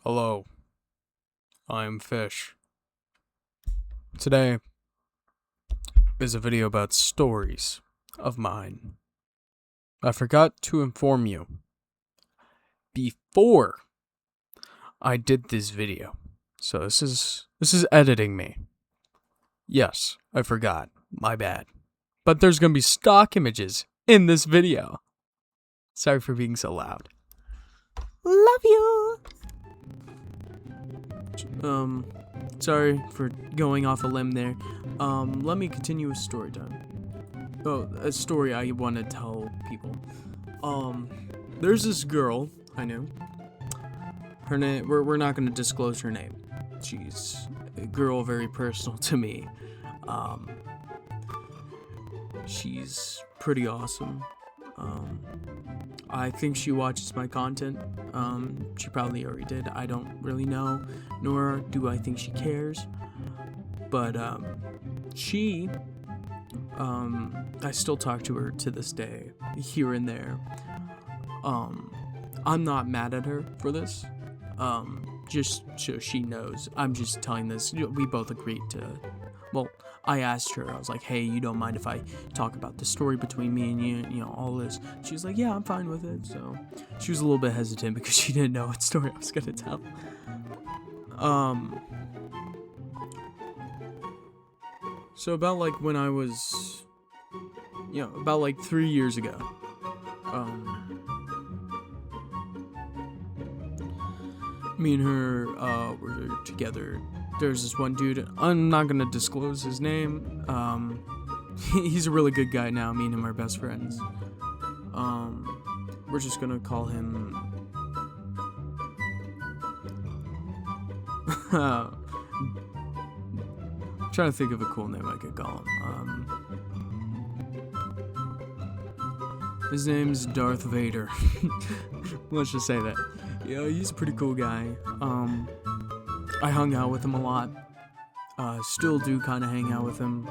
Hello, I'm Fish. Today is a video about stories of mine. I forgot to inform you before I did this video. So this is editing me. Yes, I forgot. My bad. But there's going to be stock images in this video. Sorry for being so loud. Love you. Sorry for going off a limb there. Let me continue with story time. Oh, a story I want to tell people. There's this girl I knew. Her name, we're not going to disclose her name. She's a girl very personal to me. She's pretty awesome. I think she watches my content. She probably already did. I don't really know, nor do I think she cares. But, I still talk to her to this day, here and there. I'm not mad at her for this. Just so she knows. I'm just telling this. We both agreed to, well, I asked her, I was like, hey, you don't mind if I talk about the story between me and you know, all this. She was like, yeah, I'm fine with it. So she was a little bit hesitant because she didn't know what story I was gonna tell. So about like when I was, about like 3 years ago, me and her, were together. There's this one dude, I'm not gonna disclose his name. He's a really good guy now. Me and him are best friends. We're just gonna call him trying to think of a cool name I could call him. His name's Darth Vader. Let's just say that. Yeah, he's a pretty cool guy. I hung out with him a lot. Still do kind of hang out with him.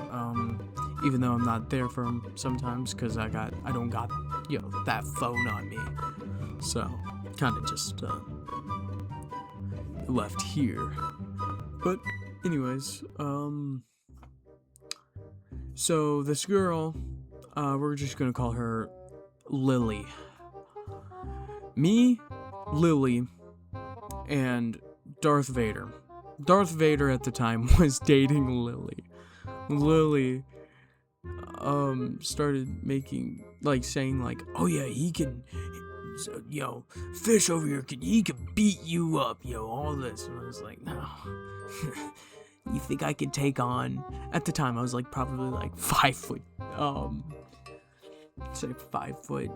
Even though I'm not there for him sometimes, because I don't got, that phone on me. So, kind of just, left here. But, anyways, so this girl, we're just gonna call her Lily. Me, Lily, and Darth Vader. Darth Vader at the time was dating Lily. Lily, started saying oh yeah, he can, Fish over here he can beat you up, all this. And I was like, no. You think I could take on, at the time I was probably 5 foot, say 5 foot,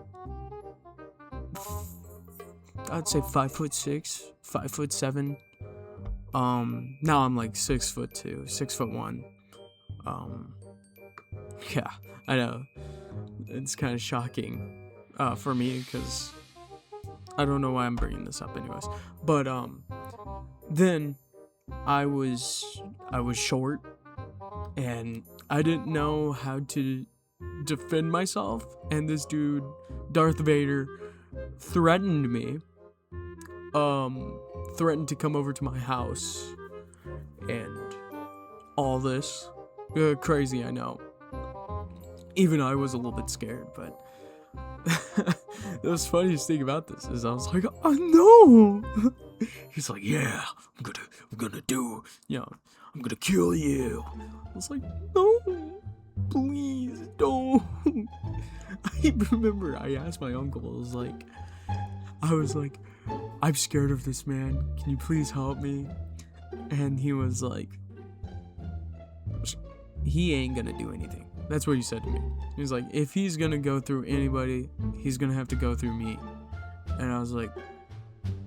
I'd say 5'6", 5'7". Now I'm 6'2", 6'1". Yeah, I know. It's kind of shocking, for me, because I don't know why I'm bringing this up anyways. But, then I was short, and I didn't know how to defend myself, and this dude, Darth Vader, threatened me. Threatened to come over to my house, and all this. Crazy, I know. Even I was a little bit scared, but the funniest thing about this is I was like, oh no! He's like, yeah, I'm gonna do, I'm gonna kill you. I was like, no, please don't. I remember I asked my uncle, I was like, I'm scared of this man. Can you please help me? And he was like, he ain't gonna do anything. That's what he said to me. He was like, if he's gonna go through anybody, he's gonna have to go through me. And I was like,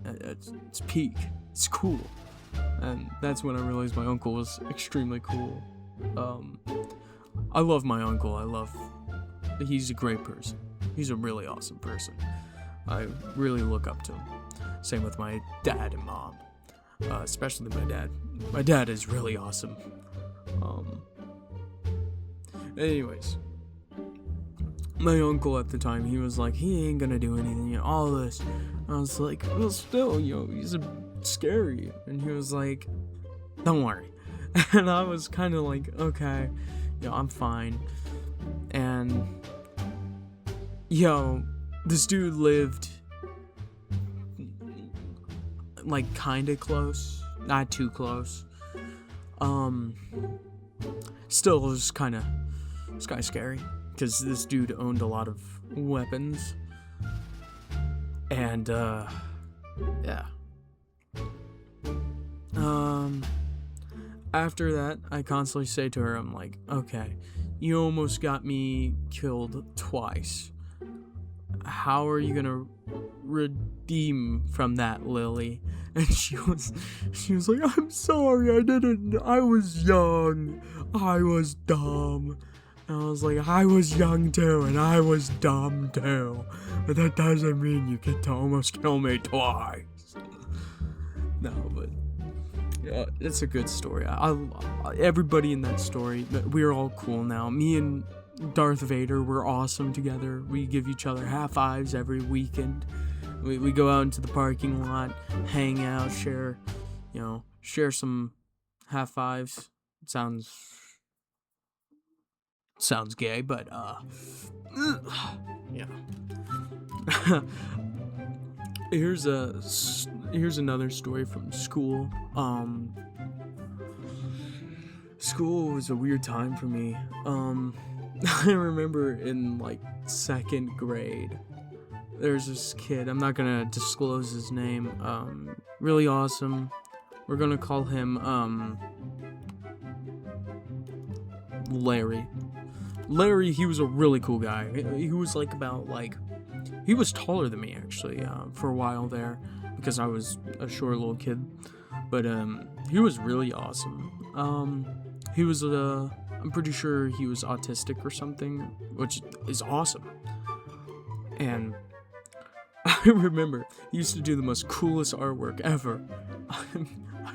it's peak. It's cool. And that's when I realized my uncle was extremely cool. I love my uncle. He's a great person. He's a really awesome person. I really look up to him. Same with my dad and mom. Especially my dad. My dad is really awesome. Anyways. My uncle at the time, he was like, he ain't gonna do anything, all this. I was like, well, still, he's scary. And he was like, don't worry. And I was kind of like, okay, I'm fine. And, this dude lived, like, kind of close. Not too close. Still, it was kind of scary. Because this dude owned a lot of weapons. And, yeah. After that, I constantly say to her, I'm like, okay, you almost got me killed twice. How are you gonna redeem from that, Lily? And she was like, I'm sorry, I was young, I was dumb. And I was like, I was young too, and I was dumb too. But that doesn't mean you get to almost kill me twice. No, but yeah, it's a good story. Everybody in that story, we're all cool now. Me and Darth Vader, we're awesome together. We give each other half fives every weekend. We go out into the parking lot, hang out, share some half fives. Sounds gay, but yeah. Here's another story from school. School was a weird time for me. I remember in like 2nd grade, there's this kid, I'm not gonna disclose his name, really awesome. We're gonna call him Larry. Larry, he was a really cool guy. He was he was taller than me actually, for a while there, because I was a short little kid. But he was really awesome. He was I'm pretty sure he was autistic or something, which is awesome. And I remember he used to do the most coolest artwork ever. I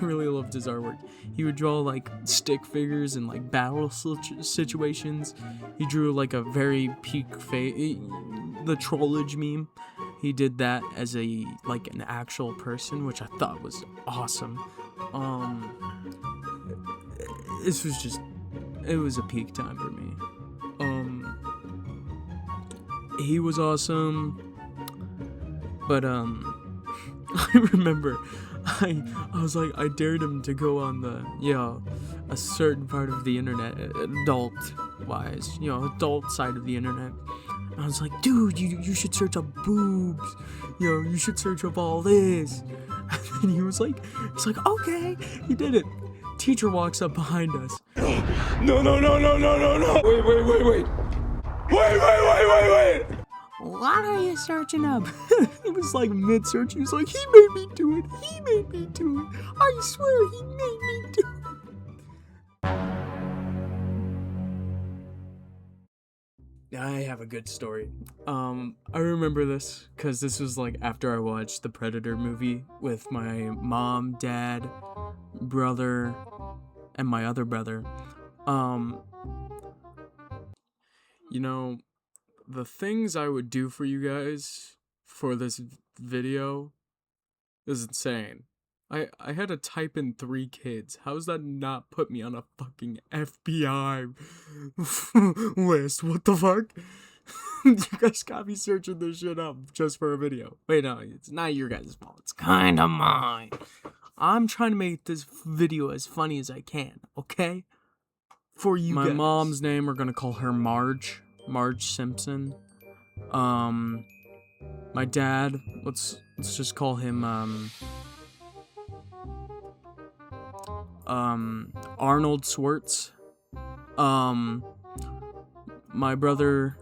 really loved his artwork. He would draw like stick figures and like battle situations. He drew like a very peak the Trollage meme. He did that as an actual person, which I thought was awesome. It was a peak time for me. He was awesome, but I remember I was like, I dared him to go on a certain part of the internet, adult side of the internet. And I was like, dude, you should search up boobs, you should search up all this. And he was like, okay, he did it. Teacher walks up behind us. No. Wait. What are you searching up? It was like mid-search. He was like, he made me do it. I swear he made me do it. I have a good story. I remember this because this was like after I watched the Predator movie with my mom, dad, brother, and my other brother. The things I would do for you guys for this video is insane. I had to type in 3 kids. How does that not put me on a fucking FBI list? What the fuck? You guys got me searching this shit up just for a video. Wait, no, it's not your guys' fault. It's kinda mine. I'm trying to make this video as funny as I can, okay? For you guys. My mom's name, we're gonna call her Marge Simpson. My dad, let's just call him Arnold Swartz. My brother,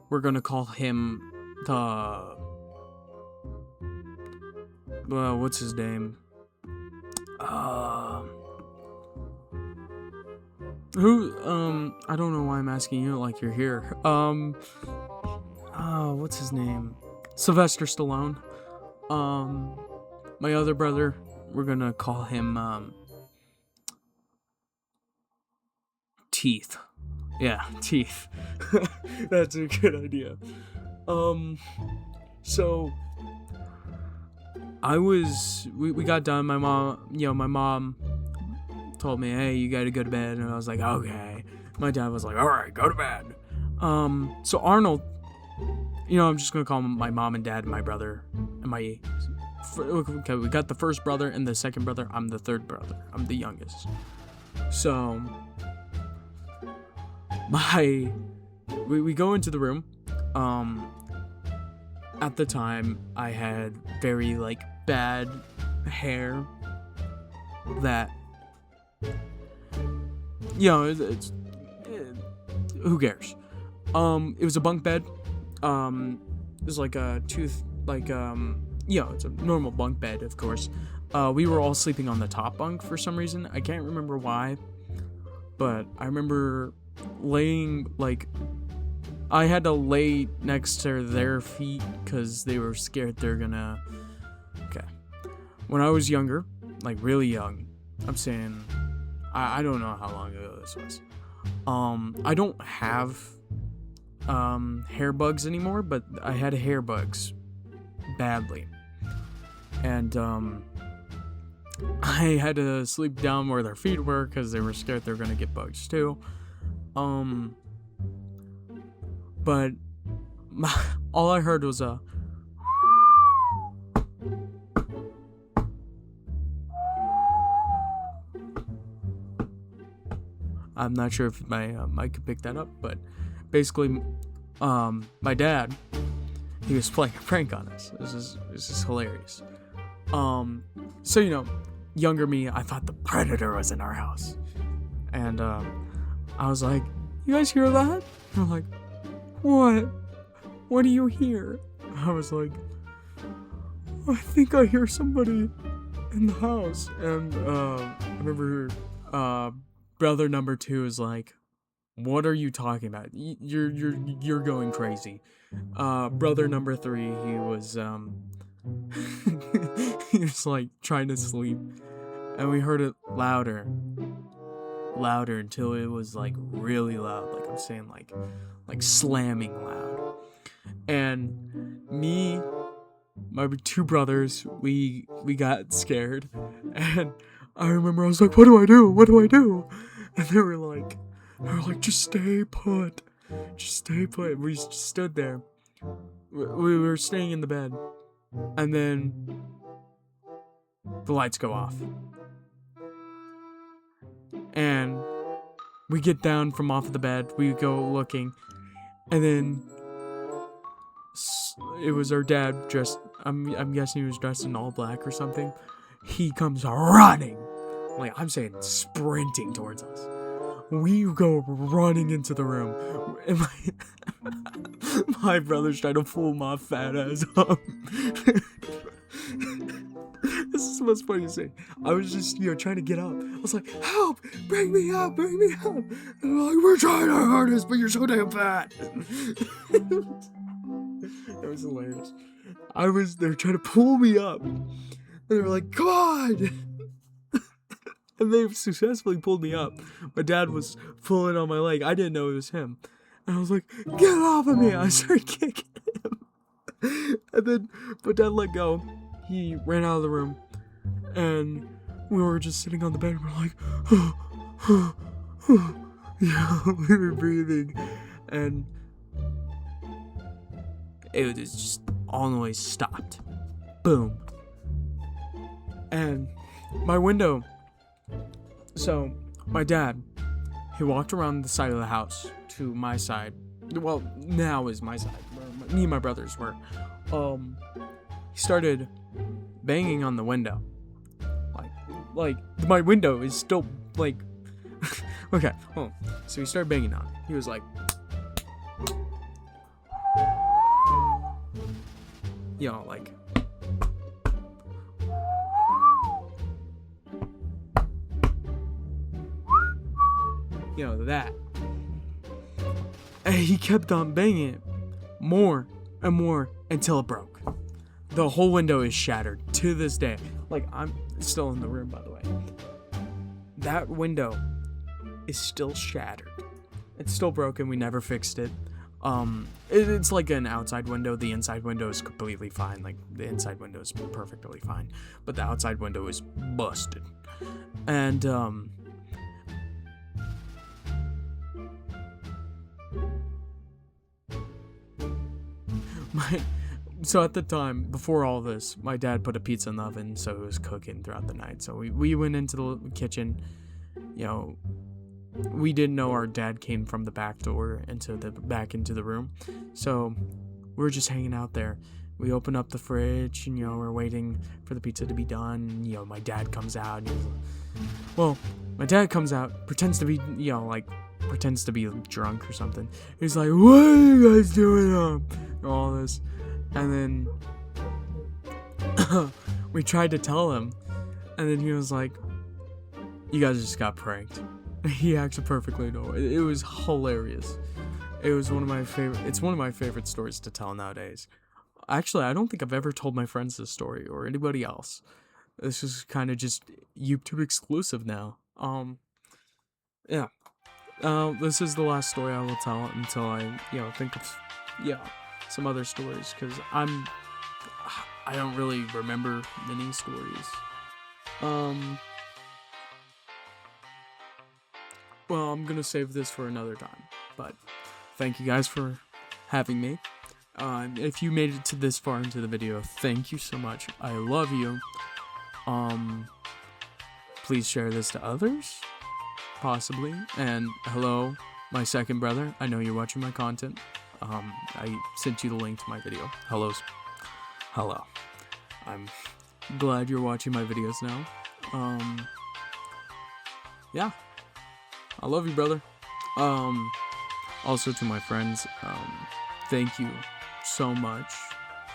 we're gonna call him what's his name? I don't know why I'm asking you like you're here. What's his name? Sylvester Stallone. My other brother, we're gonna call him, Teeth. Yeah, Teeth. That's a good idea. So, we got done. My mom told me, hey, you gotta go to bed. And I was like, okay. My dad was like, all right, go to bed. So Arnold, I'm just gonna call him my mom and dad and my brother and okay, we got the first brother and the second brother. I'm the third brother. I'm the youngest. So we go into the room. At the time, I had very bad hair that, it's who cares? It was a bunk bed. It was like a it's a normal bunk bed, of course. We were all sleeping on the top bunk for some reason. I can't remember why, but I remember laying I had to lay next to their feet because they were scared they're gonna. Okay. When I was younger, really young, I'm saying, I don't know how long ago this was. I don't have hair bugs anymore, but I had hair bugs badly, and I had to sleep down where their feet were because they were scared they were gonna get bugs too. But all I heard was a. I'm not sure if my mic could pick that up, but basically, my dad, he was playing a prank on us. This is hilarious. So younger me, I thought the predator was in our house, and I was like, "You guys hear that?" And I'm like, "What? What do you hear?" I was like, "I think I hear somebody in the house." And I remember brother number 2 is like, "What are you talking about? You're going crazy." Brother number 3, he was he was trying to sleep, and we heard it louder until it was really loud. I'm saying like slamming loud. And me, my 2 brothers, we got scared, and I remember I was like, what do I do? And they were like, just stay put. We just stood there. We were staying in the bed, and then the lights go off, and we get down from off of the bed. We go looking, and then it was our dad dressed. I'm guessing he was dressed in all black or something. He comes running, I'm saying sprinting towards us. We go running into the room, and my brother's trying to pull my fat ass up. This is the most funny thing. I was just, trying to get up. I was like, "Help! Bring me up! And they're like, "We're trying our hardest, but you're so damn fat." That was hilarious. They were trying to pull me up, and they were like, "Come on!" And they successfully pulled me up. My dad was pulling on my leg. I didn't know it was him. And I was like, "Get off of me!" I started kicking him. And then my dad let go. He ran out of the room. And we were just sitting on the bed. And we're like, yeah, we were breathing. And it was just, all noise stopped. Boom. And my window. So, my dad, he walked around the side of the house to my side. Well, now is my side, where me and my brothers were. He started banging on the window. Like my window is still, okay, hold on. So he started banging on it. He was like, that. And he kept on banging it more and more until it broke. The whole window is shattered to this day. I'm still in the room, by the way. That window is still shattered. It's still broken. We never fixed it. It's like an outside window. The inside window is completely fine. Like, the inside window is perfectly fine, but the outside window is busted. And so at the time, before all this, my dad put a pizza in the oven, so it was cooking throughout the night. So we went into the kitchen. You know, we didn't know our dad came from the back door into the room. So we were just hanging out there. We open up the fridge, and we're waiting for the pizza to be done. My dad comes out. My dad comes out, pretends to be drunk or something. He's like, "What are you guys doing?" All this. And then we tried to tell him, and then he was like, "You guys just got pranked." He acted perfectly normal. It was hilarious. It's one of my favorite stories to tell nowadays. Actually, I don't think I've ever told my friends this story or anybody else. This is kind of just YouTube exclusive now. Yeah. This is the last story I will tell until I, think of, some other stories, because I don't really remember many stories. Well, I'm gonna save this for another time, but thank you guys for having me. If you made it to this far into the video, thank you so much. I love you. Please share this to others, possibly. And hello, my second brother. I know you're watching my content. I sent you the link to my video. Hello. I'm glad you're watching my videos now. Yeah. I love you, brother. Also to my friends, thank you so much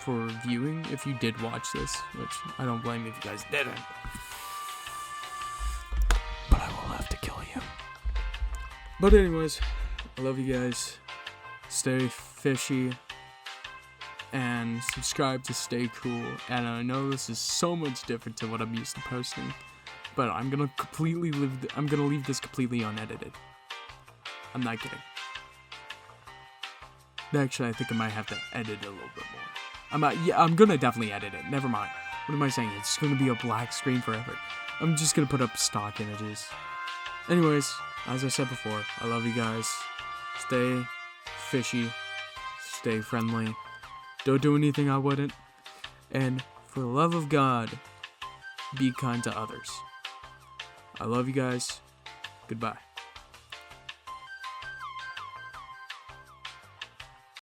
for viewing, if you did watch this, which I don't blame you if you guys didn't. But I will have to kill you. But anyways, I love you guys. Stay fishy. And subscribe to stay cool. And I know this is so much different to what I'm used to posting, but I'm gonna leave this completely unedited. I'm not kidding. Actually, I think I might have to edit it a little bit more. I'm gonna definitely edit it. Never mind. What am I saying? It's gonna be a black screen forever. I'm just gonna put up stock images. Anyways, as I said before, I love you guys. Stay fishy. Stay friendly. Don't do anything I wouldn't. And for the love of God, be kind to others. I love you guys. Goodbye.